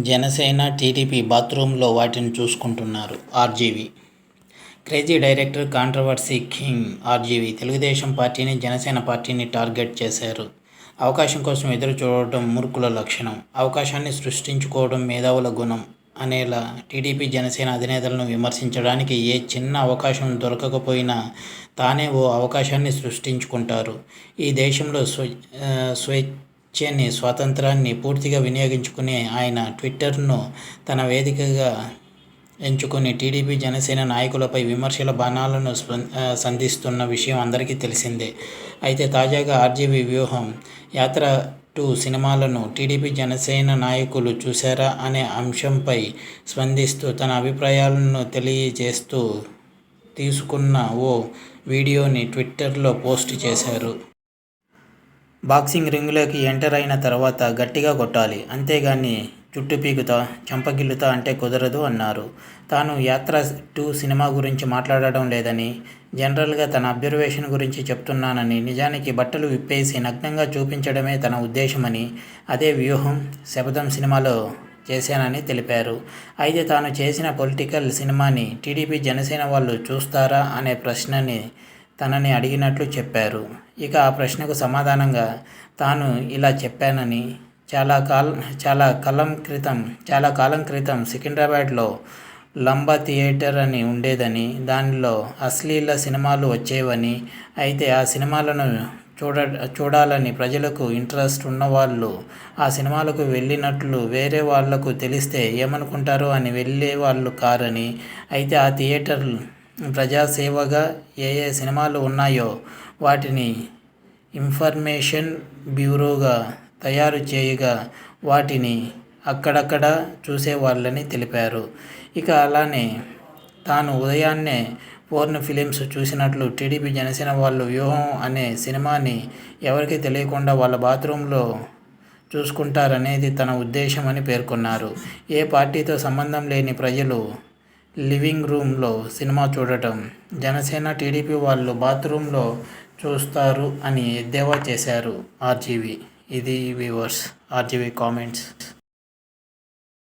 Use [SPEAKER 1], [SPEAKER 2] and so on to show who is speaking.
[SPEAKER 1] Janasena, TDP బాత్రూంలో వాటిని చూసుకుంటున్నారు. RGV crazy director, controversy king RGV Telugu Desam పార్టీని, జనసేన పార్టీని టార్గెట్ చేశారు. అవకాశం కోసం ఎదురు చూడటం మూర్ఖుల లక్షణం, అవకాశాన్ని సృష్టించుకోవడం మేధావుల గుణం అనేలా టీడీపీ, జనసేన అధినేతలను విమర్శించడానికి ఏ చిన్న అవకాశం దొరకకపోయినా తానే ఓ అవకాశాన్ని సృష్టించుకుంటారు. ఈ దేశంలో స్వాతంత్రాన్ని పూర్తిగా వినియోగించుకునే ఆయన ట్విట్టర్ను తన వేదికగా ఎంచుకుని టీడీపీ, జనసేన నాయకులపై విమర్శల బాణాలను సంధిస్తున్న విషయం అందరికీ తెలిసిందే. అయితే తాజాగా ఆర్జీవీ వ్యూహం యాత్ర 2 సినిమాలను టీడీపీ, జనసేన నాయకులు చూశారా అనే అంశంపై స్పందిస్తూ తన అభిప్రాయాలను తెలియజేస్తూ తీసుకున్న ఓ వీడియోని ట్విట్టర్లో పోస్ట్ చేశారు. బాక్సింగ్ రింగులోకి ఎంటర్ అయిన తర్వాత గట్టిగా కొట్టాలి, అంతేగాని జుట్టు పీకుతా, చెంపగిల్లుతా అంటే కుదరదు అన్నారు. తాను యాత్ర 2 సినిమా గురించి మాట్లాడడం లేదని, జనరల్గా తన అబ్జర్వేషన్ గురించి చెప్తున్నానని, నిజానికి బట్టలు విప్పేసి నగ్నంగా చూపించడమే తన ఉద్దేశమని, అదే వ్యూహం శపథం సినిమాలో చేశానని తెలిపారు. అయితే తాను చేసిన పొలిటికల్ సినిమాని టీడీపీ, జనసేన వాళ్ళు చూస్తారా అనే ప్రశ్నని తనని అడిగినట్లు చెప్పారు. ఇక ఆ ప్రశ్నకు సమాధానంగా తాను ఇలా చెప్పానని, చాలా కాలం క్రితం సికింద్రాబాద్లో లంబా థియేటర్ అని ఉండేదని, దానిలో అశ్లీల సినిమాలు వచ్చేవని, అయితే ఆ సినిమాలను చూడాలని ప్రజలకు ఇంట్రెస్ట్ ఉన్నవాళ్ళు ఆ సినిమాలకు వెళ్ళినట్లు వేరే వాళ్లకు తెలిస్తే ఏమనుకుంటారో అని వెళ్ళేవాళ్ళు కారని, అయితే ఆ థియేటర్ ప్రజాసేవగా ఏ సినిమాలు ఉన్నాయో వాటిని ఇన్ఫర్మేషన్ బ్యూరోగా తయారు చేయగా వాటిని అక్కడక్కడ చూసేవాళ్ళని తెలిపారు. ఇక అలానే తాను ఉదయాన్నే పోర్న్ ఫిలిమ్స్ చూసినట్లు టీడీపీ, జనసేన వాళ్ళు వ్యూహం అనే సినిమాని ఎవరికీ తెలియకుండా వాళ్ళ బాత్రూంలో చూసుకుంటారనేది తన ఉద్దేశమని పేర్కొన్నారు. ఏ పార్టీతో సంబంధం లేని ప్రజలు లివింగ్ రూమ్లో సినిమా చూడటం జనసేన, టీడీపీ వాళ్ళు బాత్రూంలో చూస్తారు అని ఎద్దేవా చేశారు ఆర్జీవీ. ఇది వ్యూవర్స్ ఆర్జీవీ కామెంట్స్.